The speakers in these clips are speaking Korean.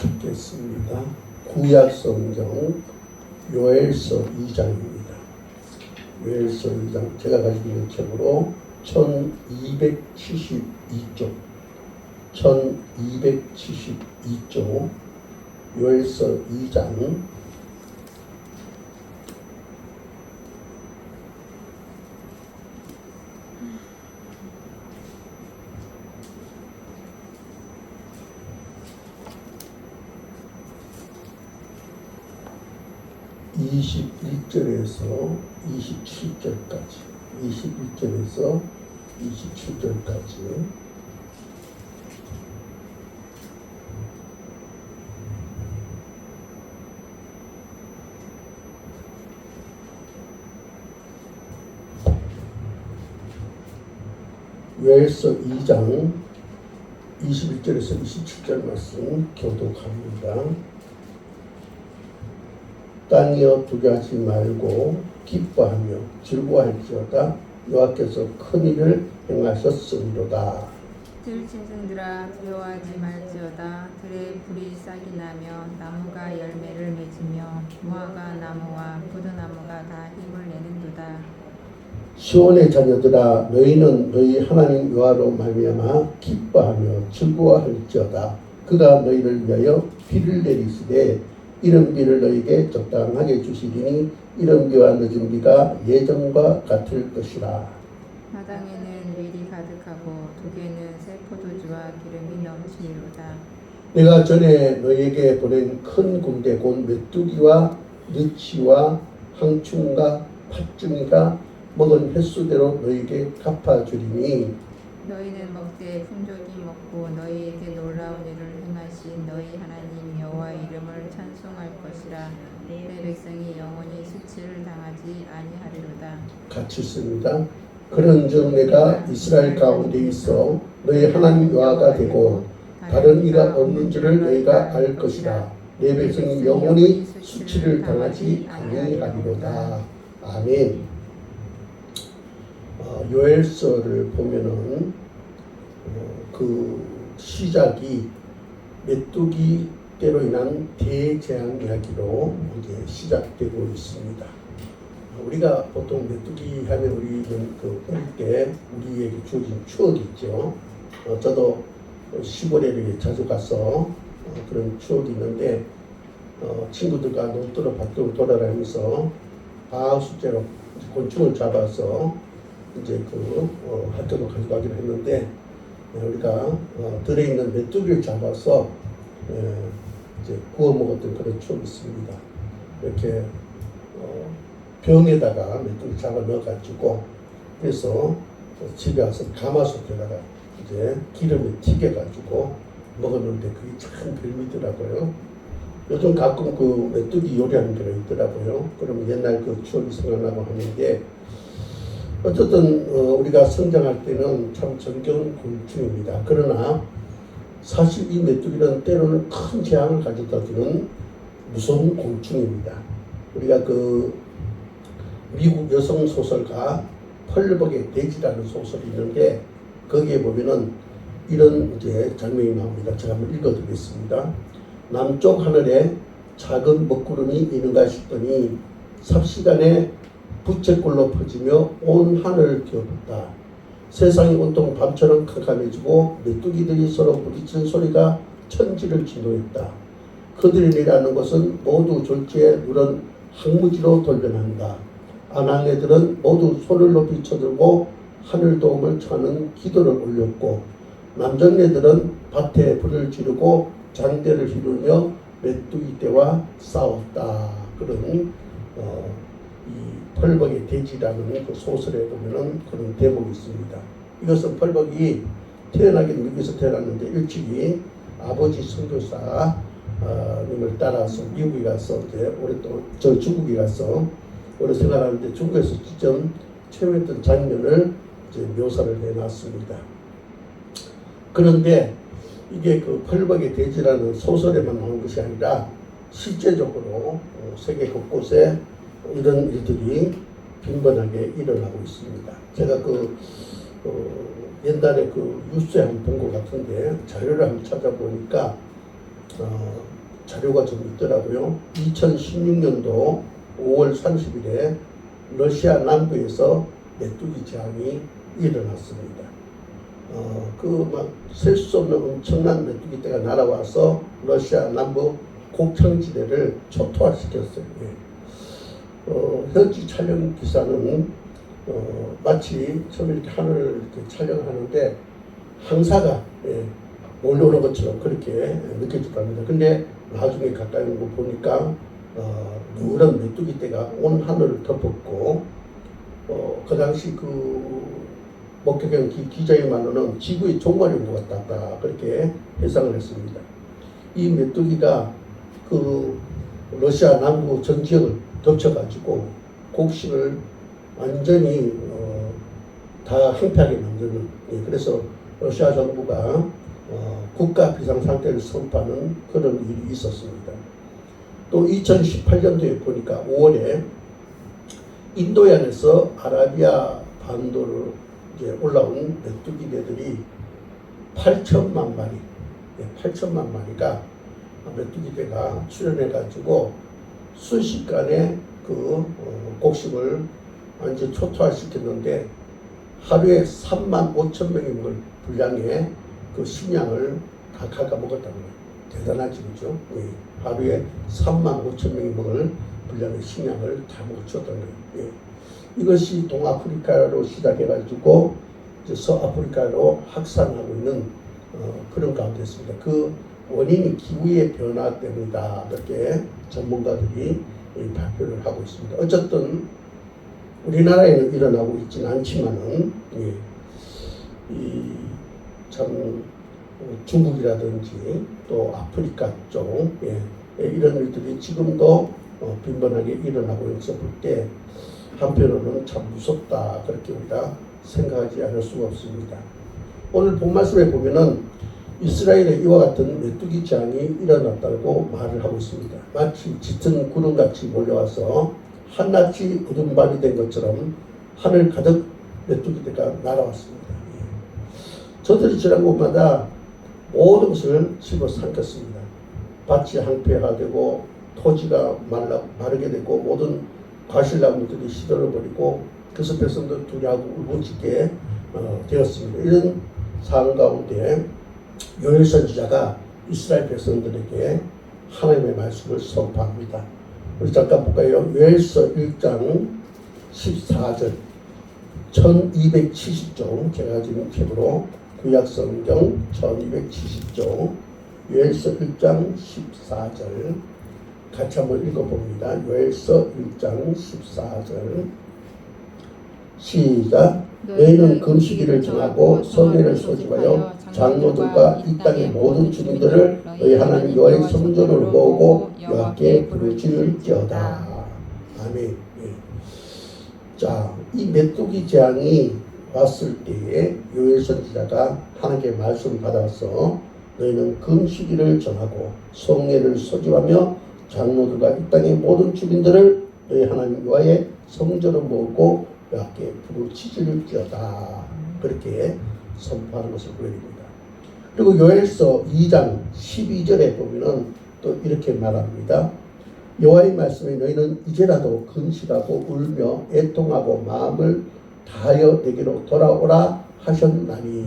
읽겠습니다. 구약성경 요엘서 2장입니다. 요엘서 2장 제가 가지고 있는 책으로 1272쪽 1272쪽 요엘서 2장 21절에서 27절까지 21절에서 27절까지 요엘서 2장 21절에서 27절 말씀 교독합니다. 땅이여 두려워하지 말고 기뻐하며 즐거워할지어다. 여호와께서 큰 일을 행하셨으리로다. 들 짐승들아 두려워하지 말지어다. 들에 불이 싹이 나며 나무가 열매를 맺으며 무화과 나무와 포도나무가 다 힘을 내는도다. 시온의 자녀들아 너희는 너희 하나님 여호와로 말미암아 기뻐하며 즐거워할지어다. 그가 너희를 위하여 비를 내리시되 이른 비를 너희에게 적당하게 주시리니 이른 비와 늦은 비가 예전과 같을 것이라. 마당에는 밀이 가득하고 독에는 새 포도주와 기름이 넘치리로다. 내가 전에 너희에게 보낸 큰 군대 곧 메뚜기와 느치와 항충과 팥중이가 먹은 횟수대로 너희에게 갚아주리니 너희는 먹되 풍족히 먹고 너희에게 놀라운 일을 행하신 너희 하나님 여호와 이름을 찬송할 것이라. 내 백성이 영원히 수치를 당하지 아니하리로다. 같이 씁니다. 그런즉 내가 이스라엘 가운데 있어 너희 하나님 여호와가 되고 다른 이가 없는 줄을 너희가 알 것이라. 내 백성이 영원히 수치를 당하지 아니하리로다. 아멘. 요엘서를 보면은 그 시작이 메뚜기 때로 인한 대재앙 이야기로 이제 시작되고 있습니다. 우리가 보통 메뚜기 하면 우리는 그 어릴 때 우리에게 주어진 추억이 있죠. 저도 시골에 이렇게 자주 가서 그런 추억이 있는데 친구들과 논두렁 밭으로 돌아다니면서 방아숫재로 곤충을 잡아서 이제 그 학교로 가져가기로 했는데 우리가 들에 있는 메뚜기를 잡아서 이제 구워 먹었던 그런 추억이 있습니다. 이렇게 병에다가 메뚜기 잡아 넣어가지고 그래서 집에 와서 가마솥에다가 이제 기름에 튀겨가지고 먹었는데 그게 참 별미더라고요. 요즘 가끔 그 메뚜기 요리하는 데가 있더라고요. 그럼 옛날 그 추억이 생각나고 하는데 어쨌든 우리가 성장할 때는 참 정겨운 곤충입니다. 그러나 사실 이 메뚜기는 때로는 큰 재앙을 가져다 주는 무서운 곤충입니다. 우리가 그 미국 여성 소설가 펄벅의 돼지라는 소설이 있는데 거기에 보면은 이런 이제 장면이 나옵니다. 제가 한번 읽어드리겠습니다. 남쪽 하늘에 작은 먹구름이 있는가 싶더니 삽시간에 부채꼴로 퍼지며 온 하늘을 뒤덮었다. 세상이 온통 밤처럼 캄캄해지고 메뚜기들이 서로 부딪히는 소리가 천지를 진동했다. 그들이 내려앉는 곳은 모두 졸지에 누런 항무지로 돌변한다. 아낙네들은 모두 손을 높이 쳐들고 하늘 도움을 청하는 기도를 올렸고 남정네들은 밭에 불을 지르고 장대를 휘두르며 메뚜기 떼와 싸웠다. 그런 이 펄벅의 돼지라는 그 소설에 보면은 그런 대목이 있습니다. 이것은 펄벅이 태어나긴 미국에서 태어났는데 일찍이 아버지 선교사 님을 따라서 미국에 가서 이제 오랫동안 중국에 가서 오래 생활하는데 중국에서 직접 체험했던 장면을 이제 묘사를 해놨습니다. 그런데 이게 그 펄벅의 돼지라는 소설에만 나온 것이 아니라 실제적으로 세계 곳곳에 이런 일들이 빈번하게 일어나고 있습니다. 제가 그 옛날에 그 뉴스에 한번 본 것 같은데 자료를 한번 찾아보니까 자료가 좀 있더라고요. 2016년도 5월 30일에 러시아 남부에서 메뚜기 재앙이 일어났습니다. 막 셀 수 없는 엄청난 메뚜기 떼가 날아와서 러시아 남부 곡창지대를 초토화시켰어요. 현지 촬영 기사는 마치 처음에 이렇게 하늘을 이렇게 촬영하는데 항사가 몰려오는 것처럼 그렇게 느껴질 겁니다. 근데 나중에 가까이 온 거 보니까 누런 메뚜기 떼가 온 하늘을 덮었고 그 당시 목격한 기자의 말로는 지구의 종말이 온 것 같다 그렇게 예상을 했습니다. 이 메뚜기가 러시아 남부 전 지역을 덮쳐가지고 곡식을 완전히 다 황폐하게 만드는, 그래서 러시아 정부가 국가 비상상태를 선포하는 그런 일이 있었습니다. 또 2018년도에 보니까 5월에 인도양에서 아라비아 반도로 이제 올라온 메뚜기떼들이 8천만 마리, 8천만 마리가 메뚜기떼가 출현해가지고 순식간에 곡식을 완전 초토화시켰는데 하루에 3만 5천 명이 먹을 분량의 식량을 다 갉아먹었다는 거예요. 대단하지, 그죠? 하루에 3만 5천 명이 먹을 분량의 식량을 다 먹었다는 거예요. 이것이 동아프리카로 시작해가지고 이제 서아프리카로 확산하고 있는 그런 가운데였습니다. 그 원인이 기후의 변화 때문이다, 이렇게 전문가들이 발표를 하고 있습니다. 어쨌든 우리나라에는 일어나고 있지는 않지만은 참 중국이라든지 또 아프리카 쪽 이런 일들이 지금도 빈번하게 일어나고 있는 것을 볼 때 한편으로는 참 무섭다, 그렇게 우리가 생각하지 않을 수가 없습니다. 오늘 본 말씀에 보면은 이스라엘에 이와 같은 메뚜기 재앙이 일어났다고 말을 하고 있습니다. 마치 짙은 구름같이 몰려와서 한낮이 어둠밤이 된 것처럼 하늘 가득 메뚜기떼가 날아왔습니다. 저들이 지난 곳마다 모든 것을 집어삼켰습니다. 밭이 황폐화가 되고 토지가 마르게 되고 모든 과실나무들이 시들어버리고 그 숲에서도 두려하고 울부짖게 되었습니다. 이런 상황 가운데 요엘 선지자가 이스라엘 백성들에게 하나님의 말씀을 선포합니다. 우리 잠깐 볼까요? 요엘서 1장 14절 1270종, 제가 지금 책으로 구약성경 1270종 요엘서 1장 14절 같이 한번 읽어봅니다. 요엘서 1장 14절 시작. 너희는 금식일을 정하고 성회를 소집하여 장로들과 이 땅의 모든 주민들을 너희 하나님 여호와의 성전으로 모으고 여호와께 부르짖을지어다. 아멘. 자, 이 메뚜기 재앙이 왔을 때에 요엘 선지자가 하나님께 말씀을 받아서 너희는 금식일을 정하고 성회를 소집하며 장로들과 이 땅의 모든 주민들을 너희 하나님 여호와의 성전으로 모으고 여호와께 부르짖을지어다, 그렇게 선포하는 것을 보여줍니다. 그리고 요엘서 2장 12절에 보면은 또 이렇게 말합니다. 여호와의 말씀에 너희는 이제라도 근실하고 울며 애통하고 마음을 다하여 내게로 돌아오라 하셨나니.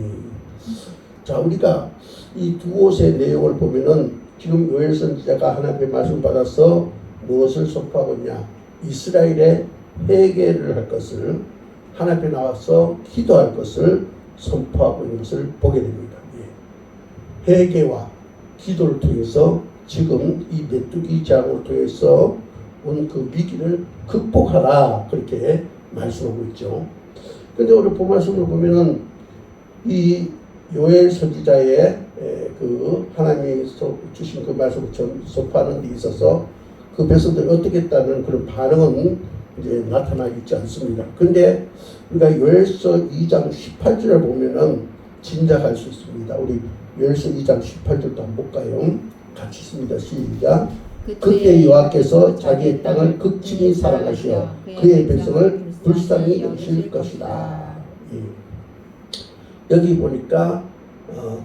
자, 우리가 이 두 곳의 내용을 보면은 지금 요엘 선지자가 하나님의 말씀을 받아서 무엇을 선포하고 있냐? 이스라엘의 회개를 할 것을, 하나님 앞에 나와서 기도할 것을 선포하고 있는 것을 보게 됩니다. 회개와 기도를 통해서 지금 이 메뚜기 재앙을 통해서 온 그 위기를 극복하라, 그렇게 말씀하고 있죠. 그런데 오늘 본 말씀을 보면은 이 요엘 선지자의 하나님이 주신 그 말씀을 선포하는 데 있어서 그 백성들이 어떻게 했다는 그런 반응은 이제 나타나 있지 않습니다. 근데 우리가 요엘서 2장 18절을 보면은 짐작할 수 있습니다. 우리 요엘서 2장 18절도 한번 볼까요? 같이 있습니다. 시작. 그때 여호와께서 자기의 땅을 극진히 사랑하시어 그의 백성을 불쌍히 여기실 것이다. 여기 보니까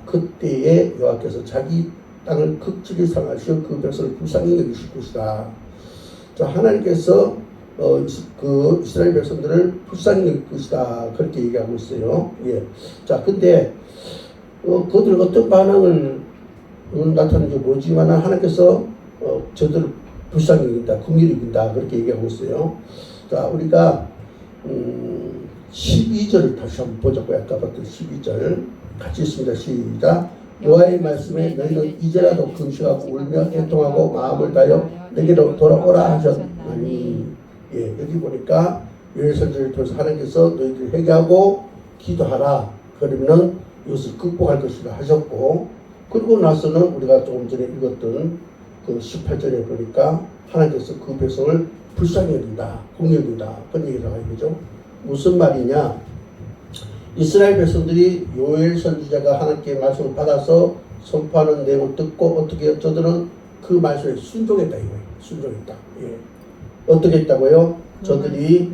그때에 여호와께서 자기 땅을 극진히 사랑하시어 그 백성을 불쌍히 여기실 것이다. 자, 하나님께서 그 이스라엘 백성들을 불쌍히 여길 것이다. 그렇게 얘기하고 있어요. 예. 자, 근데 그들 어떤 반응을 나타내는지 모르지만 하나님께서 저들을 불쌍히 여긴다, 긍휼히 여긴다 그렇게 얘기하고 있어요. 자, 우리가 12절을 다시 한번 보자고요. 아까 봤던 12절 같이 있습니다. 시작. 여호와의 말씀에 너희는 이제라도 금식하고 울며 애통하고 마음을 다하여 내게로 돌아오라 하셨나니. 예, 여기 보니까 요엘 선지자를 통해서 하나님께서 너희들 회개하고 기도하라. 그러면은 이것을 극복할 것이라 하셨고, 그리고 나서는 우리가 조금 전에 읽었던 그 18절에 보니까 하나님께서 그 백성을 불쌍히 여긴다, 긍휼히 여긴다 그런 얘기를 하는 거죠. 무슨 말이냐? 이스라엘 백성들이 요엘 선지자가 하나님께 말씀을 받아서 선포하는 내용을 듣고 어떻게 저들은 그 말씀에 순종했다 이거예요. 순종했다. 예. 어떻게 했다고요? 저들이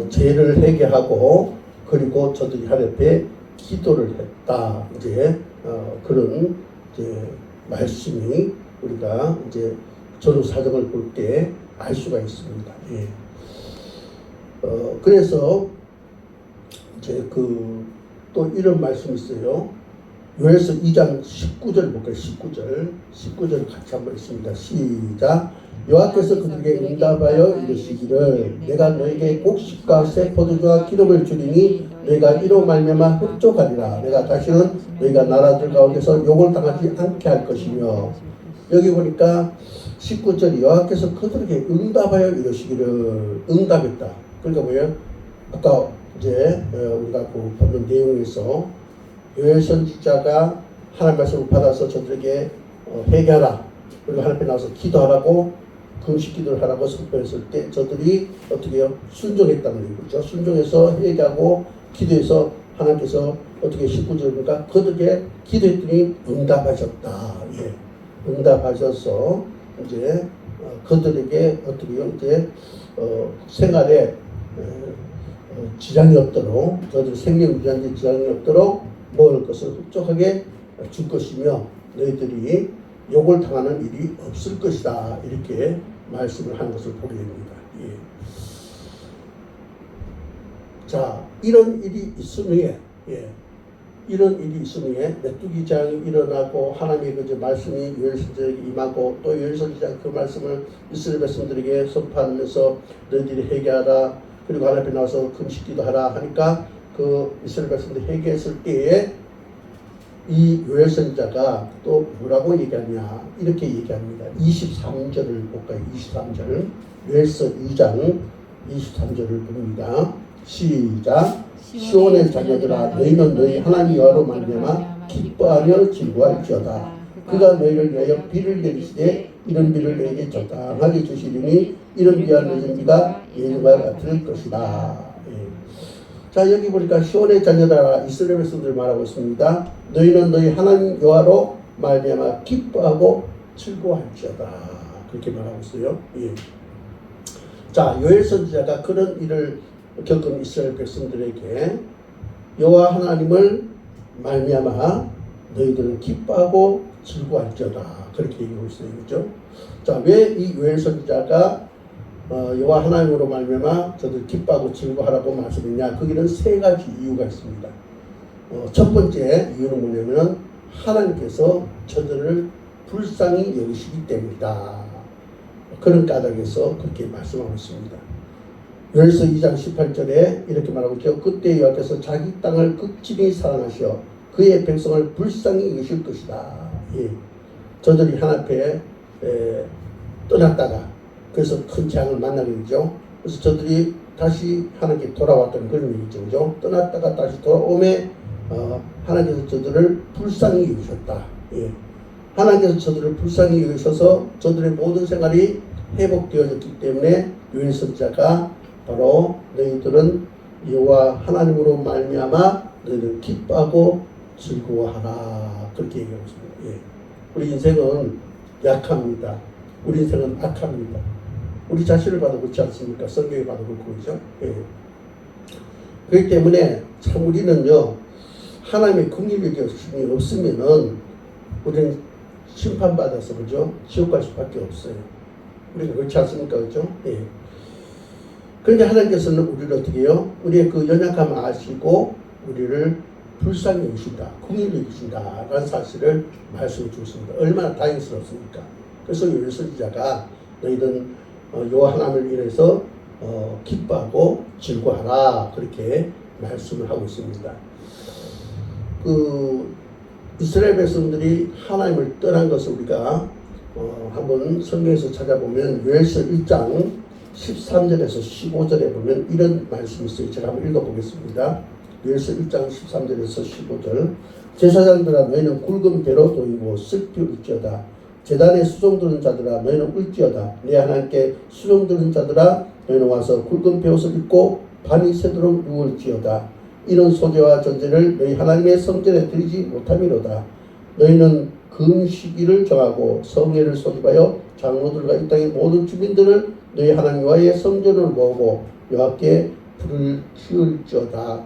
죄를 회개하고 그리고 저들이 하나님 앞에 기도를 했다. 이제 그런 이제 말씀이 우리가 이제 전후 사정을 볼 때 알 수가 있습니다. 예. 그래서 이제 또 이런 말씀이 있어요. 요엘서 2장 19절 볼까요? 19절 같이 한번 읽습니다. 시작. 여호와께서 그들에게 응답하여 이르시기를 내가 너에게 곡식과 새 포도주와 기름을 주리니 너희가 이로 말미암아 흡족하리라. 내가 다시는 너희가 나라들 가운데서 욕을 당하지 않게 할 것이며. 여기 보니까 19절 여호와께서 그들에게 응답하여 이르시기를 응답했다. 그러니까 뭐예요? 아까 이제 우리가 보는 내용에서 요엘 선지자가 하나님 말씀을 받아서 저들에게 회개하라. 그리고 하나님 앞에 나와서 기도하라고 금식 기도를 하라고 선포했을 때 저들이 어떻게 해요? 순종했다는 얘기죠. 순종해서 회개하고 기도해서 하나님께서 어떻게 19절입니까? 그들에게 기도했더니 응답하셨다. 예. 응답하셔서 이제 그들에게 어떻게 해요? 이제 생활에 지장이 없도록 저들 생명 유지하는 지장이 없도록 먹을 것을 흡족하게 줄 것이며 너희들이 욕을 당하는 일이 없을 것이다. 이렇게 말씀을 하는 것을 보게 됩니다. 예. 자, 이런 일이 있은 후에 이런 일이 있은 후에 메뚜기 재앙이 일어나고 하나님의 그 말씀이 요엘 선지자에게 임하고 또 요엘 선지자가 그 말씀을 이스라엘 백성들에게 선포하면서 너희들이 회개하라. 그리고 하나님 앞에 나와서 금식기도 하라 하니까 그 이스라엘 백성들이 회개했을 때에 이 요엘 선지자가 또 뭐라고 얘기하냐 이렇게 얘기합니다. 23절을 볼까요? 23절 요엘서 2장 23절을 봅니다. 시작. 시온의 자녀들아 너희는 너희 하나님 여호와로 말미암아 기뻐하며 즐거워할지어다. 그가 너희를 위하여 비를 내리시되 이런 비를 너희에게 적당하게 주시리니 이런 비와 늦은 비가 예수가 같을 것이다. 예. 자, 여기 보니까 시온의 자녀들아 이스라엘 백성들 말하고 있습니다. 너희는 너희 하나님 여호와로 말미암아 기뻐하고 즐거워할지어다. 그렇게 말하고 있어요. 예. 자, 요엘 선지자가 그런 일을 겪은 이스라엘 백성들에게 여호와 하나님을 말미암아 너희들은 기뻐하고 즐거워할지어다. 그렇게 얘기하고 있어요. 그렇죠? 자, 왜 이 요엘 선지자가 여호와 하나님으로 말미암아 저들 기뻐하고 즐거워하라고 말씀했냐? 거기는 세 가지 이유가 있습니다. 첫 번째 이유는 뭐냐면 하나님께서 저들을 불쌍히 여기시기 때문이다. 그런 까닭에서 그렇게 말씀하고 있습니다. 요엘서 2장 18절에 이렇게 말하고 있죠. 그때 여호와께서 자기 땅을 극진히 사랑하시어 그의 백성을 불쌍히 여기실 것이다. 예. 저들이 하나님 앞에 떠났다가 그래서 큰 재앙을 만나게 되죠. 그래서 저들이 다시 하나님께 돌아왔던 그런 얘기죠. 그죠? 떠났다가 다시 돌아오매 하나님께서 저들을 불쌍히 여기셨다. 예. 하나님께서 저들을 불쌍히 여기셔서 저들의 모든 생활이 회복되어졌기 때문에 요엘 선지자가 바로 너희들은 여호와 하나님으로 말미암아 너희들 기뻐하고 즐거워하라. 그렇게 얘기하고 있습니다. 예. 우리 인생은 약합니다. 우리 인생은 악합니다. 우리 자신을 봐도 그렇지 않습니까? 성경에 봐도 그렇고 그렇죠? 예. 그렇기 때문에 참 우리는요 하나님의 긍휼이 없으면은 우리는 심판받아서 그죠? 지옥 갈 수밖에 없어요. 우리가 그렇지 않습니까? 그죠? 예. 그런데 하나님께서는 우리를 어떻게 해요? 우리의 그 연약함을 아시고 우리를 불쌍히 여기신다, 긍휼히 여기신다 라는 사실을 말씀해 주셨습니다. 얼마나 다행스럽습니까? 그래서 요엘서기자가 너희는 여호와 하나님을 인해서 기뻐하고 즐거워하라 그렇게 말씀을 하고 있습니다. 그 이스라엘 백성들이 하나님을 떠난 것을 우리가 한번 성경에서 찾아보면 요엘서 1장 13절에서 15절에 보면 이런 말씀이 있어요. 제가 한번 읽어보겠습니다. 요엘서 1장 13절에서 15절. 제사장들아 너희는 굵은 배로 도이고 슬피 울지어다. 제단에 수종드는 자들아 너희는 울지어다. 내 하나님께 수종드는 자들아 너희는 와서 굵은 베옷을 입고 밤이 새도록 누울지어다. 이런 소재와 전제를 너희 하나님의 성전에 드리지 못함이로다. 너희는 금시기를 정하고 성회를 소집하여 장로들과 이 땅의 모든 주민들을 너희 하나님 여호와의 성전을 모으고 여호와께 불을 지을지어다.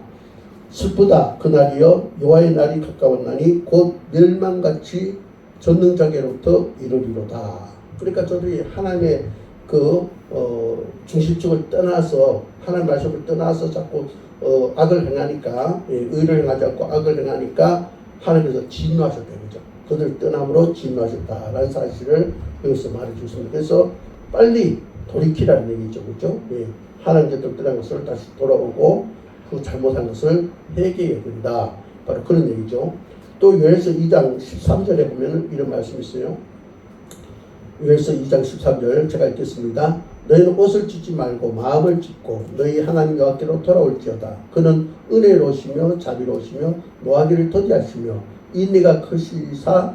슬프다 그날이여 여호와의 날이 가까웠나니 곧 멸망같이 전능자께로부터 이르리로다. 그러니까 저들이 하나님의 그 중심축을 떠나서 하나님 말씀을 떠나서 자꾸 악을 행하니까 의를 행하지 않고 악을 행하니까 하나님께서 진노하셨다 그죠. 그들 떠남으로 진노하셨다라는 사실을 여기서 말해 주셨습니다. 그래서 빨리 돌이키라는 얘기죠, 그죠? 하나님께서 떠난 것을 다시 돌아오고 그 잘못한 것을 회개해야 된다. 바로 그런 얘기죠. 또 요엘서 2장 13절에 보면 이런 말씀이 있어요. 요엘서 2장 13절 제가 읽겠습니다. 너희는 옷을 찢지 말고 마음을 찢고 너희 하나님 여호와께로 돌아올지어다. 그는 은혜로우시며 자비로우시며 노하기를 더디하시며 인내가 크시사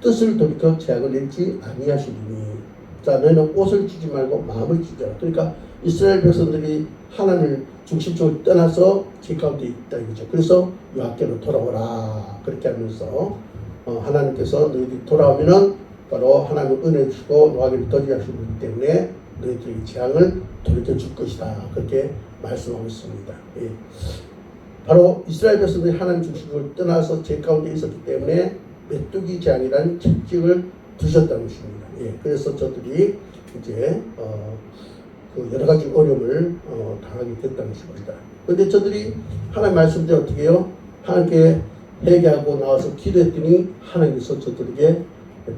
뜻을 돌이켜 죄악을 내지 아니하시리니. 자, 너희는 옷을 찢지 말고 마음을 찢어라. 그러니까 이스라엘 백성들이 하나님을 중심적으로 떠나서 죄 가운데 있다 이거죠. 그래서 여호와께로 돌아오라 그렇게 하면서 하나님께서 너희들이 돌아오면은 바로 하나님은 은혜 주시고 노하기를 더디하시기 때문에 너희들의 재앙을 돌이켜 줄 것이다 그렇게 말씀하고 있습니다. 예. 바로 이스라엘 백성들이 하나님 중심으로 떠나서 죄 가운데 있었기 때문에 메뚜기 재앙이라는 책찍을 두셨다는 것입니다. 예. 그래서 저들이 이제 그 여러 가지 어려움을 당하게 됐다는 것입니다. 그런데 저들이 하나님 말씀대로 어떻게 해요? 하나님께 회개하고 나와서 기도했더니 하나님께서 저들에게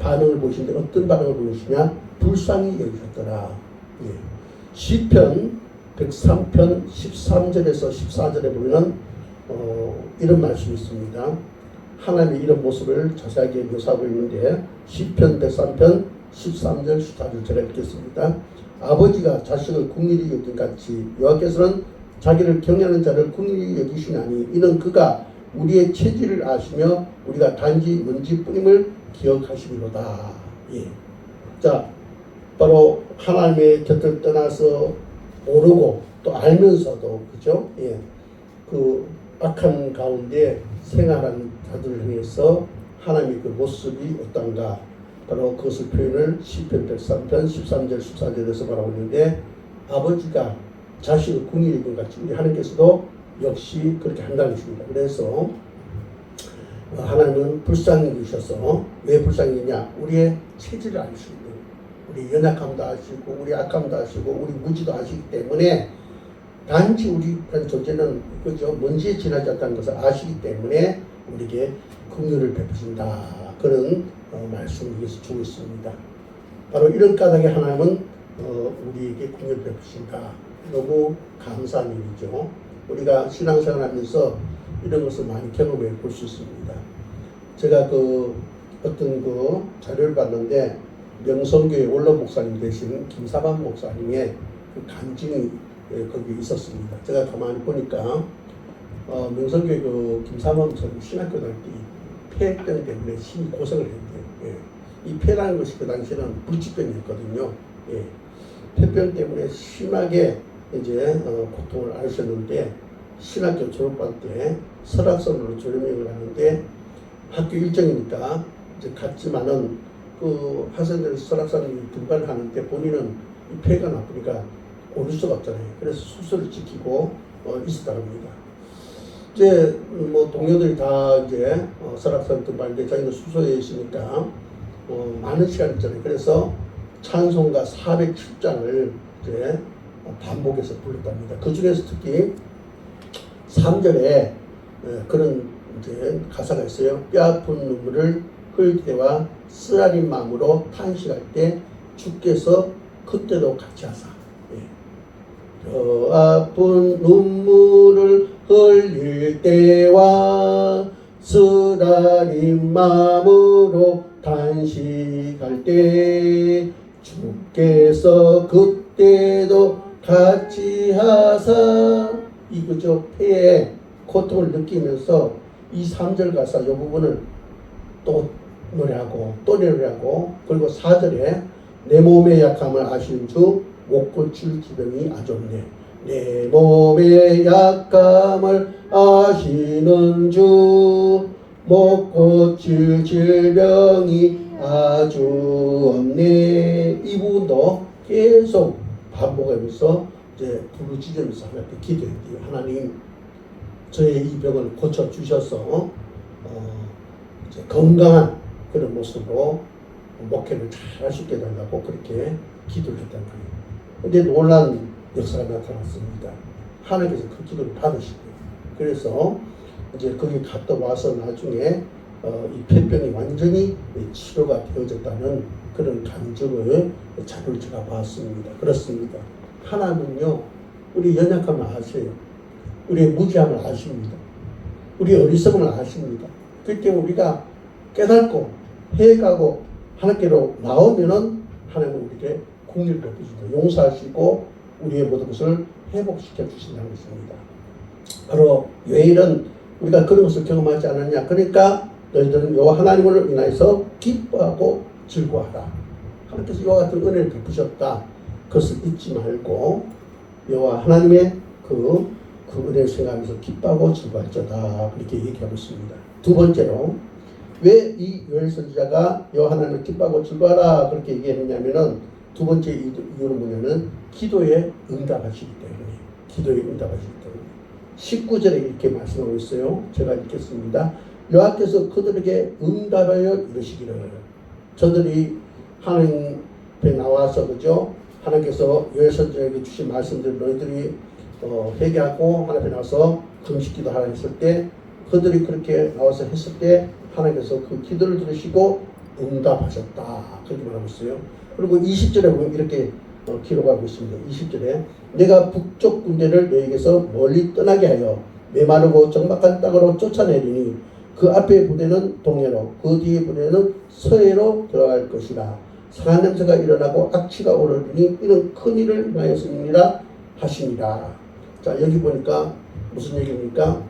반응을 보시는데 어떤 반응을 보이시냐? 불쌍히 여기셨더라. 예. 시편 103편 13절에서 14절에 보면 이런 말씀이 있습니다. 하나님의 이런 모습을 자세하게 묘사하고 있는데 시편 103편 13절 14절 제가 읽겠습니다. 아버지가 자식을 긍휼히 여긴 같이 여호와께서는 자기를 경외하는 자를 긍휼히 여기시나니 이는 그가 우리의 체질을 아시며 우리가 단지 먼지뿐임을 기억하시리로다. 예. 자, 바로 하나님의 곁을 떠나서 모르고 또 알면서도 그죠? 예. 그 악한 가운데 생활하는 자들을 향해서 하나님의 그 모습이 어떤가? 바로 그것을 표현을 시편 103편 13절 14절에서 말하고 있는데 아버지가 자식을 긍휼히 여긴 같이 우리 하나님께서도 역시 그렇게 한다는 것입니다. 그래서 하나님은 불쌍히 여기셔서 왜 불쌍히 여기냐? 우리의 체질을 아시고 우리 연약함도 아시고 우리 악함도 아시고 우리 무지도 아시기 때문에 단지 우리 존재는 그죠? 먼지에 지나지 않다는 것을 아시기 때문에 우리에게 긍휼을 베푸신다. 그런 말씀을 위해서 주고 있습니다. 바로 이런 까닭에 하나님은 우리에게 긍휼을 베푸신다. 너무 감사한 일이죠. 우리가 신앙생활하면서 이런 것을 많이 경험해 볼 수 있습니다. 제가 그 어떤 그 자료를 봤는데 명성교회 원로 목사님 되신 김사반 목사님의 그 간증이 거기 있었습니다. 제가 가만히 보니까 명성교회 그 김사반 목사님 신학교 다닐 때 폐병 때문에 심히 고생을 했대요. 예. 이 폐라는 것이 그 당시에는 불치병이었거든요. 예. 폐병 때문에 심하게 이제 고통을 앓으셨는데 신학교 졸업할 때 설악산으로 졸업여행을 하는데 학교 일정이니까 이제 갔지만은 그 학생들이 설악산을 등반을 하는데 본인은 이 폐가 나쁘니까 오를 수가 없잖아요. 그래서 숙소를 지키고 있었다고 합니다. 이제 뭐 동료들이 다 이제 설악산 등반인데 자기는 숙소에 있으니까 많은 시간 있잖아요. 그래서 찬송가 407장을 이제 반복해서 불렀답니다. 그 중에서 특히 3절에 그런 이제 가사가 있어요. 뼈아픈 눈물을 흘릴 때와 쓰라린 마음으로 탄식할 때 주께서 그때도 같이 하사. 뼈아픈 눈물을 흘릴 때와 쓰라린 마음으로 탄식할 때 주께서 그때도 같이 하사. 이거죠. 폐에 고통을 느끼면서 이 3절 가사 이 부분을 또 노래하고 또 노래하고, 그리고 4절에 내 몸의 약함을 아시는 주 못 고칠 지병이 아주 없네. 내 몸의 약함을 아시는 주 못 고칠 질병이 아주 없네. 이 부분도 계속 반복하면서 이제 부르짖으면서 하나님께 기도했대요. 하나님, 저의 이 병을 고쳐 주셔서 이제 건강한 그런 모습으로 목회를 잘 할 수 있게 해달라고 그렇게 기도를 했단 말이에요. 근데 놀란 역사가 나타났습니다. 하나님께서 그 기도를 받으시고, 그래서 이제 거기 갔다 와서 나중에 이 폐병이 완전히 치료가 되어졌다는 그런 간증을 자료를 제가 봤습니다. 그렇습니다. 하나님은요, 우리 연약함을 아세요. 우리의 무지함을 아십니다. 우리의 어리석음을 아십니다. 그렇기 때문에 우리가 깨닫고 해가고 하나님께로 나오면은 하나님은 우리에게 공의를 베푸시고 용서하시고 우리의 모든 것을 회복시켜 주신다는 것입니다. 바로 왜 우리가 그런 것을 경험하지 않았냐? 그러니까 너희들은 여호와 하나님을 인하여서 기뻐하고 즐거워하라. 하나님께서 이와 같은 은혜를 베푸셨다. 그것을 잊지 말고 여호와 하나님의 그 은혜를 생각하면서 기뻐하고 즐거워할지어다. 그렇게 얘기하고 있습니다. 두 번째로 왜 이 요엘 선지자가 여호와 하나님을 기뻐하고 즐거워하라 그렇게 얘기했느냐면은, 두 번째 이유는 뭐냐면 기도에 응답하시기 때문에, 기도에 응답하시기 때문에 19절에 이렇게 말씀하고 있어요. 제가 읽겠습니다. 여호와께서 그들에게 응답하여 이르시기를, 저들이 하나님 앞에 나와서 그죠, 하나님께서 요엘 선지자에게 주신 말씀들 너희들이 회개하고 하나님 앞에 나와서 금식기도 하라 했을 때, 그들이 그렇게 나와서 했을 때 하나님께서 그 기도를 들으시고 응답하셨다. 그렇게 말하고 있어요. 그리고 20절에 보면 이렇게 기록하고 있습니다. 20절에 내가 북쪽 군대를 너에게서 멀리 떠나게 하여 메마르고 적막한 땅으로 쫓아내리니 그 앞에 부대는 동해로 그 뒤에 부대는 서해로 들어갈 것이라. 상한 냄새가 일어나고 악취가 오르니 이는 큰 일을 인하였음이니라 하시니라. 자, 여기 보니까 무슨 얘기입니까?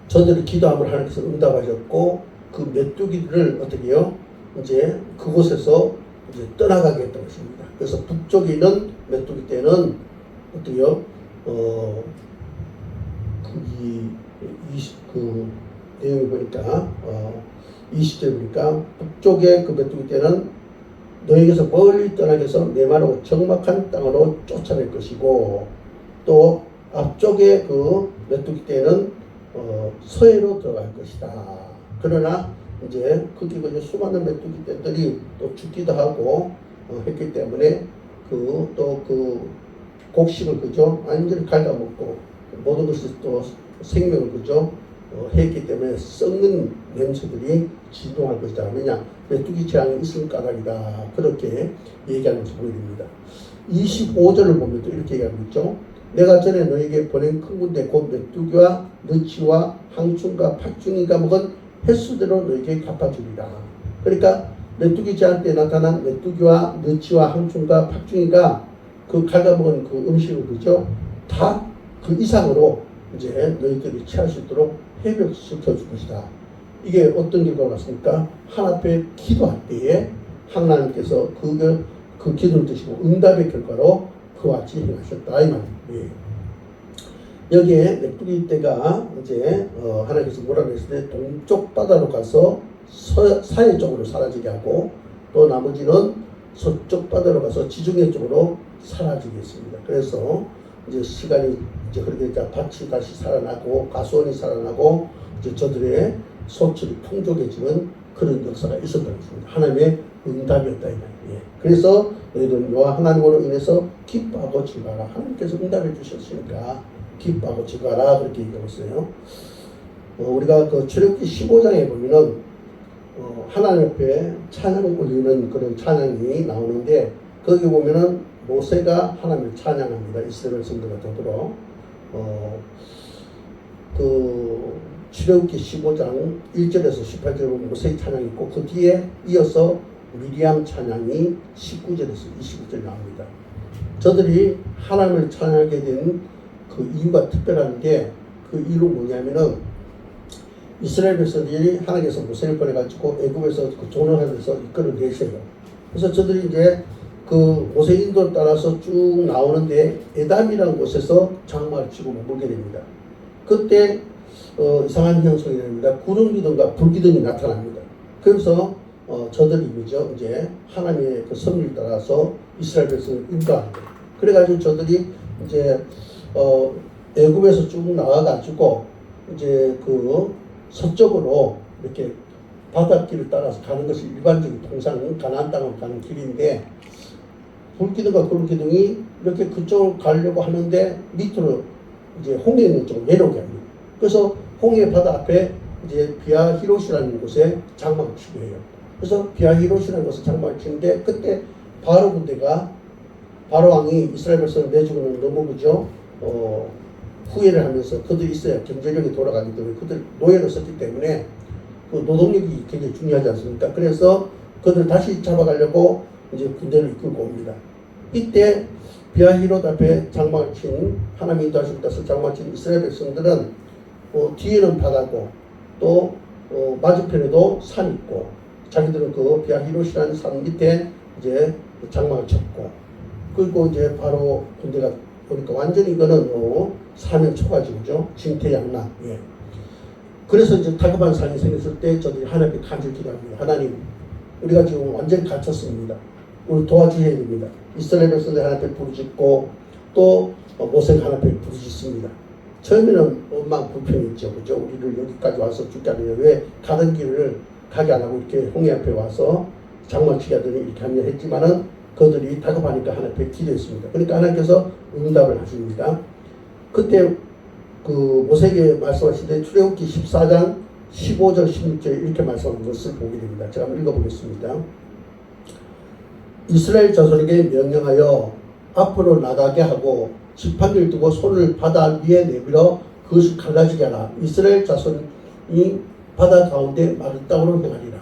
저들이 기도함을 하나님께서 응답하셨고 그 메뚜기들을 어떻게 해요? 이제 그곳에서 이제 떠나가게 했던 것입니다. 그래서 북쪽에 있는 메뚜기 떼는 어떻게 해요? 그 내용을 보니까 20절 보니까 북쪽의 그 메뚜기 떼는 너에게서 멀리 떠나게 해서 메마르고 적막한 땅으로 쫓아낼 것이고, 또 앞쪽의 그 메뚜기 떼는 서해로 들어갈 것이다. 그러나 이제 거기 수많은 메뚜기 떼들이 또 죽기도 하고 했기 때문에 그 곡식을 그죠 완전히 갉아먹고 모든 것을 또 생명을 그죠 했기 때문에 썩는 냄새들이 진동할 것이다. 왜냐? 메뚜기 재앙이 있을 까닭이다. 그렇게 얘기하면서 보여줍니다. 25절을 보면 또 이렇게 얘기하고 있죠. 내가 전에 너에게 보낸 큰 군대 곧 메뚜기와 너치와 항충과 팥중이가 먹은 횟수대로 너에게 갚아주리라. 그러니까 메뚜기 재앙 때 나타난 메뚜기와 너치와 항충과 팥중이가 그 갉아먹은 그 음식을 그죠 다 그 이상으로 이제 너희들이 취할 수 있도록 회복시켜 줄 것이다. 이게 어떤 결과가 났습니까? 하나님 앞에 기도할 때에 하나님께서 그 기도를 드시고 응답의 결과로 그와 같이 행하셨다. 이 말이에요. 여기에 메뚜기 떼가 이제 하나님께서 뭐라고 했을 때 동쪽 바다로 가서 서해 쪽으로 사라지게 하고, 또 나머지는 서쪽 바다로 가서 지중해 쪽으로 사라지게 했습니다. 그래서 이제 시간이 이제 그렇게 이제 밭이 다시 살아나고 가수원이 살아나고 이제 저들의 소출이 풍족해지는 그런 역사가 있었다는 것입니다. 하나님의 응답이었다 이 말이에요. 그래서 너희들은 여호와 하나님으로 인해서 기뻐하고 즐거워라. 하나님께서 응답해 주셨으니까 기뻐하고 즐거워라 그렇게 얘기하고 있어요. 우리가 그 출애굽기 15장에 보면은 하나님 앞에 찬양 올리는 그런 찬양이 나오는데 거기 보면은 모세가 하나님을 찬양합니다. 이스라엘 성도가 더불어 그 출애굽기 15장 1절에서 18절에 보면 모세의 찬양이 있고 그 뒤에 이어서 미리암 찬양이 19절에서 29절 나옵니다. 저들이 하나님을 찬양하게 된 그 이유가 특별한 게 그 이유는 뭐냐면은 이스라엘 백성들이 하나님께서 모세를 보내가지고 애굽에서 그 종려하면서 이끌어내셔요. 그래서 저들이 이제 그 모세 인도를 따라서 쭉 나오는데 에담이라는 곳에서 장막을 치고 머물게 됩니다. 그때 이상한 현상이 됩니다. 구름 기둥과 불 기둥이 나타납니다. 그래서 저들이 이제 하나님의 그 섭리를 따라서 이스라엘 백성을 인도합니다. 그래가지고 저들이 이제 애굽에서 쭉 나와가지고 이제 그 서쪽으로 이렇게 바닷길을 따라서 가는 것이 일반적인 통상 가나안 땅으로 가는 길인데 불기둥과 구름기둥이 이렇게 그쪽으로 가려고 하는데 밑으로 이제 홍해 있는 쪽으로 내려오게 합니다. 그래서 홍해 바다 앞에 이제 비아히롯이라는 곳에 장막을 치게 해요. 그래서 비아히롯이라는 곳에 장막을 치는데 그때 바로 군대가 바로 왕이 이스라엘 백성을 내주고는 너무 그죠 후회를 하면서 그들이 있어야 경제력이 돌아가기 때문에 그들 노예로 썼기 때문에 그 노동력이 굉장히 중요하지 않습니까? 그래서 그들 다시 잡아가려고 이제 군대를 이끌고 옵니다. 이때 비아히롯 앞에 장막을 친 하나님이 인도하시고 따서 장막을 친 이스라엘 백성들은 뒤에는 바다고 또 맞은편에도 산이 있고 자기들은 그 비아히롯이라는 산 밑에 이제 장막을 쳤고 그리고 이제 바로 군대가 보니까 완전히 이거는 사면 초가지고죠. 진퇴양난. 예. 그래서 이제 다급한 상황이 생겼을 때 저들이 하나님께 간절히 기도합니다. 하나님, 우리가 지금 완전히 갇혔습니다. 우리 도와주셔야 됩니다. 이스라엘 백성들 하나님께 부르짖고 또 모세가 하나님께 부르짖습니다. 처음에는 엄마 불평했죠. 그죠? 우리를 여기까지 와서 죽게 하느냐. 왜 가던 길을 가게 안 하고 이렇게 홍해 앞에 와서 장막치게 하더니 이렇게 하냐 했지만은 그들이 다급하니까 하나님께 기도했습니다. 그러니까 하나님께서 응답을 하십니다. 그때 그 모세에게 말씀하시되 출애굽기 14장 15절 16절 이렇게 말씀하는 것을 보게 됩니다. 제가 한번 읽어보겠습니다. 이스라엘 자손에게 명령하여 앞으로 나가게 하고 지팡이를 두고 손을 바다 위에 내밀어 그것을 갈라지게 하라. 이스라엘 자손이 바다 가운데 마른 땅으로 행하리라.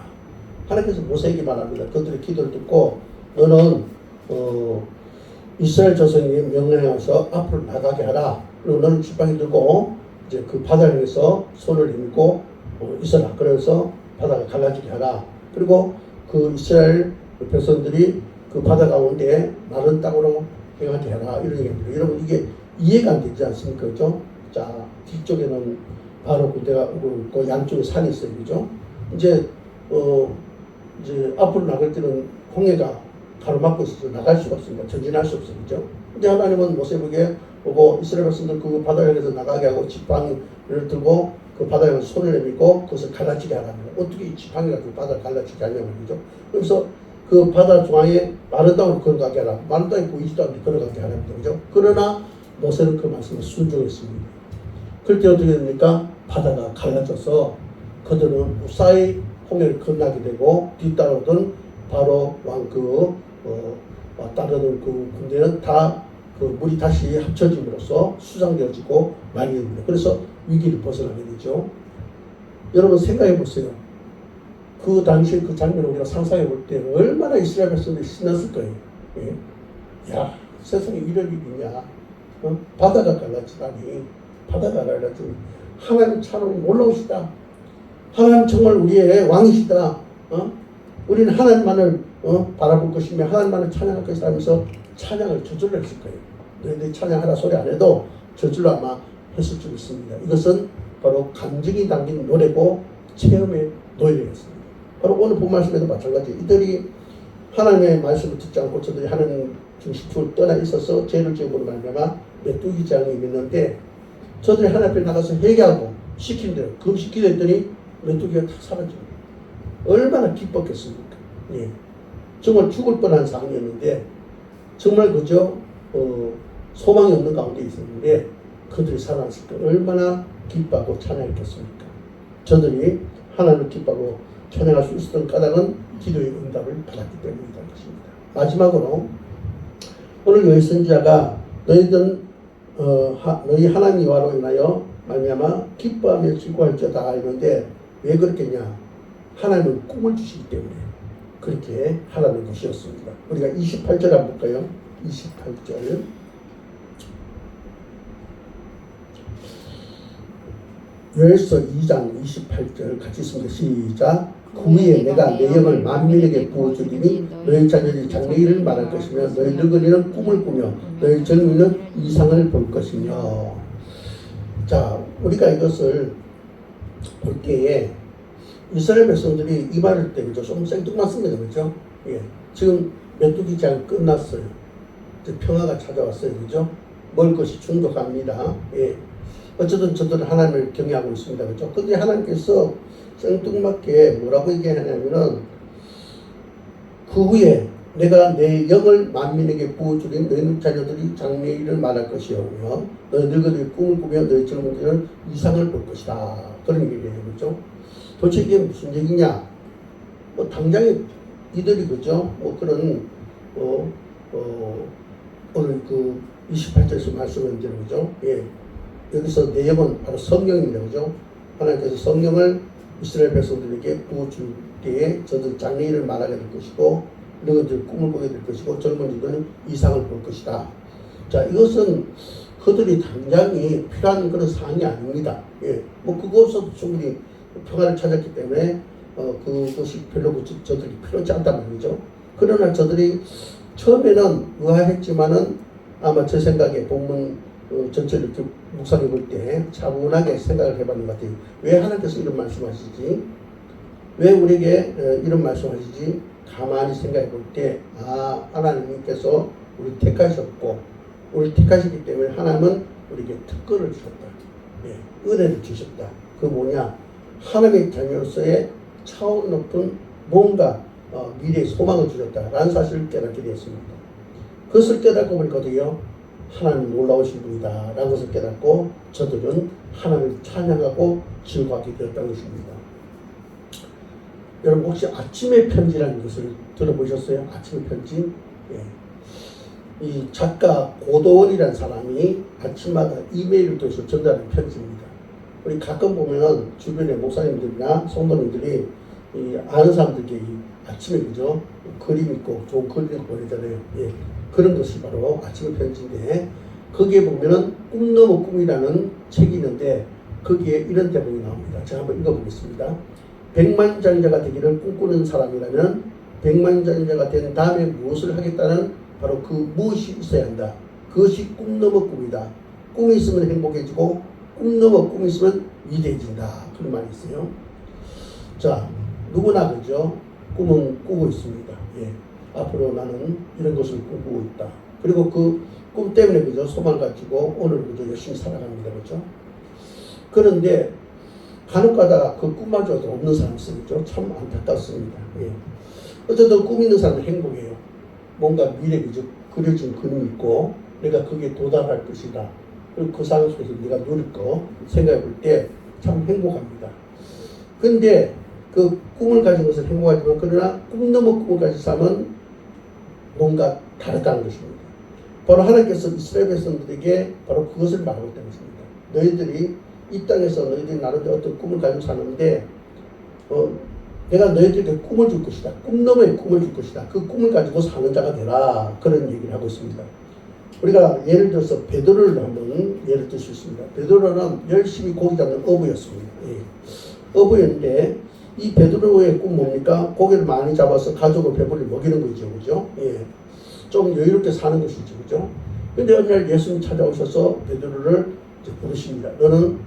하나님께서 모세에게 말합니다. 그들의 기도를 듣고 너는 이스라엘 자손에게 명령해서 앞으로 나가게 하라. 그리고 너는 지팡이 들고 이제 그 바다에서 손을 내밀고 있어라. 그래서 바다가 갈라지게 하라. 그리고 그 이스라엘 백성들이 그 바다 가운데 마른 땅으로 행하게 하라. 이런 얘기입니다. 여러분 이게 이해가 안 되지 않습니까? 그죠? 자, 뒤쪽에는 바로 군대가 오고 있고 양쪽에 산이 있어요. 그죠? 이제 앞으로 나갈 때는 홍해가 가로막고 있어서 나갈 수가 없습니다. 전진할 수 없어요. 그죠? 근데 하나님은 모세에게 보고 이스라엘 백성들 그 바다에 서 나가게 하고 지팡이를 들고 그 바다에 손을 내밀고 그것을 갈라지게 하랍니다. 어떻게 이 지팡이 가지고 바다를 갈라지게 하냐고 그죠? 그래서 그 바다 중앙에 마른 땅으로 걸어가게 하라. 마른 땅이 보이지도 않는데 걸어가게 하랍니다. 그죠? 그러나 모세는 그 말씀에 순종했습니다. 그럴 때 어떻게 됩니까? 바다가 갈라져서 그들은 무사히 홍해를 건너게 되고 뒤따르던 바로 왕 따르던 그 군대는 다 그 물이 다시 합쳐짐으로써 수장되어지고 많이 됩니다. 그래서 위기를 벗어나게 되죠. 여러분 생각해 보세요. 그 당시 그 장면을 우리가 상상해 볼 때 얼마나 이스라엘 백성들이 신났을 거예요. 예? 야, 세상에 이런 일이 있냐. 바다가 갈라지다니. 바다가 갈라지니. 하나님 참 놀라우시다. 하나님 정말 우리의 왕이시다. 우리는 하나님만을 바라볼 것이며 하나님만을 찬양할 것이다 하면서 찬양을 저절로 했을 거예요. 너희들이 찬양하라 소리 안 해도 저절로 아마 했을 줄 믿습니다. 이것은 바로 감정이 담긴 노래고 체험의 노래였습니다. 바로 오늘 본 말씀에도 마찬가지. 이들이 하나님의 말씀을 듣지 않고 저들이 하나님 중심을 떠나 있어서 죄를 지음으로 말미암아 메뚜기 재앙이 있는데 저들이 하나님 앞에 나가서 회개하고 시킨 대로 금식기도 했더니 메뚜기가 다 사라집니다. 얼마나 기뻤겠습니까? 예. 정말 죽을 뻔한 상황이었는데 정말 그저 소망이 없는 가운데 있었는데 그들이 살아났을 때 얼마나 기뻐하고 찬양했겠습니까? 저들이 하나님을 기뻐하고 찬양할 수 있었던 까닭은 기도의 응답을 받았기 때문이라는 것입니다. 마지막으로 오늘 여기 선지자가 너희는 너희 하나님 여호와로 인하여 말미암아 기뻐하며 즐거워할지어다 이러는데 왜 그렇겠냐? 하나님은 꿈을 주시기 때문에 그렇게 하라는 것이었습니다. 우리가 28절 한번 볼까요? 28절 요엘서 2장 28절 같이 읽습니다. 시작. 그 후에 내가 내 영을 만민에게 부어주리니 너희 자녀들이 장래일을 말할 것이며 너희 늙은이는 꿈을 꾸며 너희 젊은이는 이상을 볼 것이며. 자, 우리가 이것을 볼 때에 이스라엘 백성들이 이 말을 때 그죠? 좀 생뚱맞습니다. 그죠? 예. 지금 메뚜기 장 끝났어요. 이제 평화가 찾아왔어요. 그죠? 먹을 것이 충족합니다. 예. 어쨌든 저들은 하나님을 경외하고 있습니다. 그죠? 근데 하나님께서 생뚱맞게 뭐라고 얘기하냐면은 그 후에 내가 내 영을 만민에게 부어주린 너희 자녀들이 장래일을 말할 것이오며 너희 늙은이들이 꿈을 꾸며 너희 젊은이들은 이상을 볼 것이다. 그런 얘기예요. 그죠? 도대체 이게 무슨 얘기냐? 뭐 당장에 이들이 그죠? 뭐 그런 오늘 그 28절에서 말씀한 대로 그죠? 예. 여기서 내용은 바로 성경입니다. 그죠? 하나님께서 성령을 이스라엘 백성들에게 부어줄 때에 저들 장래일을 말하게 될 것이고 너희들 꿈을 꾸게 될 것이고 젊은이들은 이상을 볼 것이다. 자, 이것은 그들이 당장이 필요한 그런 사항이 아닙니다. 예. 뭐 그거 없어도 충분히 평화를 찾았기 때문에 그것이 별로 저들이 필요하지 않단 말이죠. 그러나 저들이 처음에는 의아했지만은 아마 제 생각에 본문 전체를 이렇게 묵상해 볼 때 차분하게 생각을 해봤는 것 같아요. 왜 하나님께서 이런 말씀하시지? 왜 우리에게 이런 말씀하시지? 가만히 생각해 볼 때 하나님께서 우리 택하셨고 우리 택하시기 때문에 하나님은 우리에게 특권을 주셨다. 예, 은혜를 주셨다. 그 뭐냐? 하나님의 자녀로서의 차원 높은 뭔가 미래의 소망을 주셨다라는 사실을 깨닫게 되었습니다. 그것을 깨닫고 보니까도요, 하나님 놀라우신 분이다 라는 것을 깨닫고 저들은 하나님을 찬양하고 즐거워하게 되었다는 것입니다. 여러분 혹시 아침의 편지라는 것을 들어보셨어요? 아침의 편지? 예. 이 작가 고도원이라는 사람이 아침마다 이메일을 통해서 전달하는 편지입니다. 우리 가끔 보면은 주변의 목사님들이나 성도님들이 아는 사람들께 아침에 그죠? 그림 있고 좋은 그림 있고 보내잖아요. 예. 그런 것이 바로 아침의 편지인데 거기에 보면은 꿈 넘어 꿈이라는 책이 있는데 거기에 이런 대목이 나옵니다. 제가 한번 읽어보겠습니다. 백만장자가 되기를 꿈꾸는 사람이라면 백만장자가 된 다음에 무엇을 하겠다는 바로 그 무엇이 있어야 한다. 그것이 꿈 넘어 꿈이다. 꿈이 있으면 행복해지고 꿈 넘어 꿈이 있으면 위대해진다. 그런 말이 있어요. 자, 누구나 그죠? 꿈은 꾸고 있습니다. 예. 앞으로 나는 이런 것을 꿈꾸고 있다. 그리고 그 꿈 때문에 그죠? 소망을 가지고 오늘 그죠? 열심히 살아갑니다. 그죠? 그런데 간혹 가다가 그 꿈마저도 없는 사람이 있죠. 참 안타깝습니다. 예. 어쨌든 꿈 있는 사람은 행복해요. 뭔가 미래 그죠? 그려진 그림이 있고 내가 거기에 도달할 것이다. 그리고 그 상황 속에서 내가 누릴 거 생각해 볼 때 참 행복합니다. 근데 그 꿈을 가진 것은 행복하지만 그러나 꿈 넘어 꿈을 가진 사람은 뭔가 다르다는 것입니다. 바로 하나님께서 이스라엘 백성들에게 바로 그것을 말하고 있다는 것입니다. 너희들이 이 땅에서 너희들이 나름대로 어떤 꿈을 가지고 사는데 내가 너희들에게 꿈을 줄 것이다. 꿈 너머의 꿈을 줄 것이다. 그 꿈을 가지고 사는 자가 되라. 그런 얘기를 하고 있습니다. 우리가 예를 들어서 베드로를 한번 예를 들 수 있습니다. 베드로는 열심히 고기 잡는 어부였습니다. 예. 어부였는데 이 베드로의 꿈 뭡니까? 고기를 많이 잡아서 가족을 배불리 먹이는 거죠. 그죠? 예. 좀 여유롭게 사는 것이죠. 그죠? 근데 어느 날 예수님 찾아오셔서 베드로를 이제 부르십니다. 너는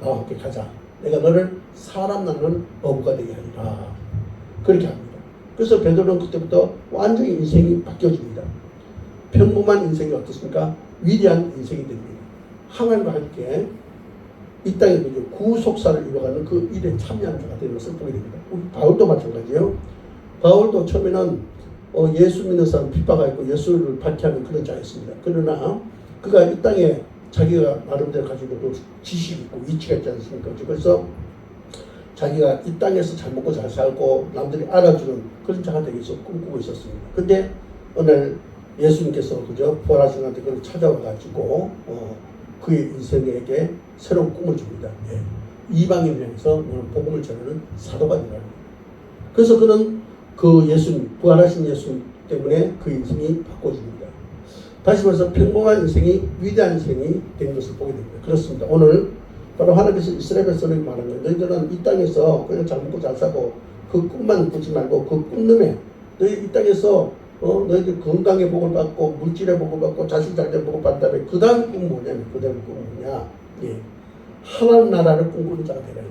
나와 함께 가자. 내가 너를 사람 낳는 어부가 되게 하리라. 그렇게 합니다. 그래서 베드로는 그때부터 완전히 인생이 바뀌어집니다. 평범한 인생이 어떻습니까? 위대한 인생이 됩니다. 하나님과 함께 이 땅에 구속사를 이뤄가는 그 일에 참여한 자가 되는 것을 보게 됩니다. 우리 바울도 마찬가지예요. 바울도 처음에는 예수 믿는 사람 핍박하고 예수를 박해하는 그런 자였습니다. 그러나 그가 이 땅에 자기가 나름대로 가지고 또 지식이 있고 위치가 있지 않습니까? 그래서 자기가 이 땅에서 잘 먹고 잘 살고 남들이 알아주는 그런 자가 되기 위해서 꿈꾸고 있었습니다. 근데 오늘 예수님께서 그저 부활하신 때 그걸 찾아와가지고 그의 인생에게 새로운 꿈을 줍니다. 예. 이방인을 향해서 너는 복음을 전하는 사도가 되라. 그래서 그는 그 예수님, 부활하신 예수님 때문에 그 인생이 바꿔집니다. 다시 말해서 평범한 인생이 위대한 인생이 된 것을 보게 됩니다. 그렇습니다. 오늘 바로 하나님께서 이스라엘 백성에게 말하는 거예요. 너희들은 이 땅에서 그냥 잘 먹고 잘 사고 그 꿈만 꾸지 말고 그 꿈놈에 너희 이 땅에서 너희들 건강의 복을 받고 물질의 복을 받고 자식 잘된 복을 받은 다음에 그 다음 꿈 뭐냐면 그 다음 꿈 뭐냐? 예. 하나님 나라를 꿈꾸는 자가 되라.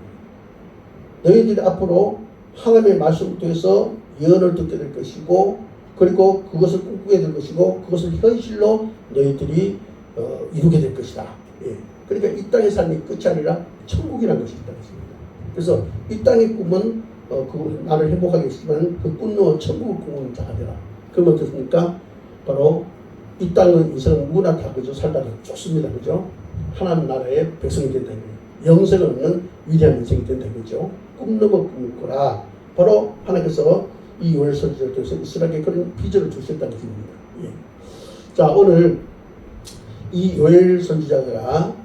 너희들이 앞으로 하나님의 말씀을 통해서 예언을 듣게 될 것이고 그리고 그것을 꿈꾸게 될 것이고 그것을 현실로 너희들이 이루게 될 것이다. 예. 그러니까 이 땅의 삶이 끝이 아니라 천국이라는 것이 있다는 것입니다. 그래서 이 땅의 꿈은 그 나를 행복하게 했지만 그 꿈은 천국을 꿈꾸는 자가 되라. 그러면 어떻습니까? 바로 이 땅은 인생은 누구나 다 그저 살다가 좋습니다. 그죠? 하나님 나라의 백성이 된다는 거예요. 영생을 얻는 위대한 인생이 된다는 거죠. 꿈 넘어 꿈을 꾸라. 바로 하나님께서 이 요엘 선지자를 통해서 이스라엘에게 그런 비전을 주셨다는 것입니다. 예. 자, 오늘 이 요엘 선지자가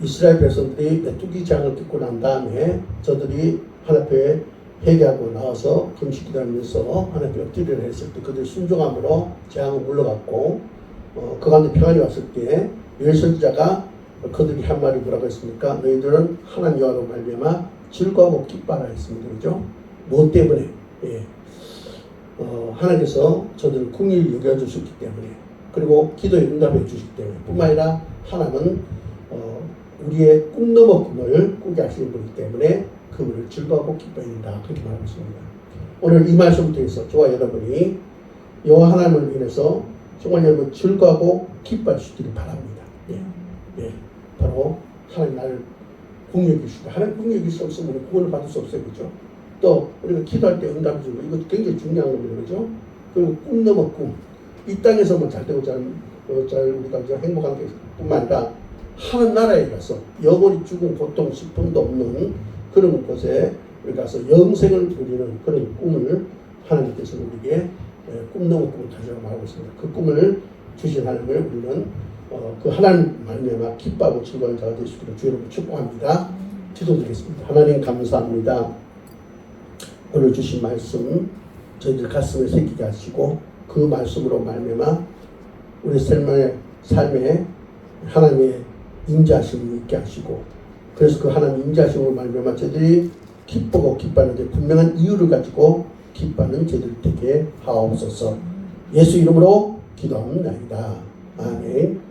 이스라엘 백성들이 메뚜기 재앙을 듣고 난 다음에 저들이 하나님 앞에 회개하고 나와서 금식 기도하면서 하나님께 엎드리를 했을 때 그들의 순종함으로 재앙을 물러갔고 그 가운데 평안이 왔을 때 요엘 선지자가 그들이 한 말이 뭐라고 했습니까? 너희들은 하나님 여호와로 말미암아 즐거워하고 기뻐하라 했습니다. 그죠? 무엇 때문에? 예. 하나님께서 저들을 긍휼히 여겨주셨기 때문에 그리고 기도에 응답해 주시기 때문에 뿐만 아니라 하나님은 우리의 꿈 넘어 꿈을 꾸게 하시는 분이기 때문에 그분을 즐거워하고 기뻐해야 된다. 그렇게 말하고 있습니다. 오늘 이 말씀을 통해서 저와 여러분이 여호와 하나님을 인해서 정말 여러분 즐거워하고 기뻐할 수 있기를 바랍니다. 예. 예. 바로 하나님 나를 긍휼히 여기시다. 하나님 긍휼히 여길 수 없으면 구원을 받을 수 없어요. 그죠? 또 우리가 기도할 때 응답해 주는 거 이거 굉장히 중요한 겁니다. 그죠? 그리고 꿈 넘어 꿈. 이 땅에서만 잘 되고 잘 우리가 이제 행복한 게 뿐만 아니라 하늘 나라에 가서 영원히 죽은 고통 10분도 없는 그런 곳에 우리 가서 영생을 누리는 그런 꿈을 하나님께서 우리에게 꿈 넘어 꿈을 가지라고 말하고 있습니다. 그 꿈을 주신 하나님을 우리는 그 하나님 말미암아 기뻐하고 즐거운 자가 되시기를 주 여러분 축복합니다. 기도드리겠습니다. 하나님 감사합니다. 오늘 주신 말씀 저희들 가슴에 새기게 하시고 그 말씀으로 말미암아 우리 삶에 하나님의 임재하심을 있게 하시고 그래서 그 하나님 임재하심으로 말미암아 저희들이 기쁘고 기뻐하는데 분명한 이유를 가지고 기뻐하는 저희들 되게 하옵소서. 예수 이름으로 기도합니다. 아멘.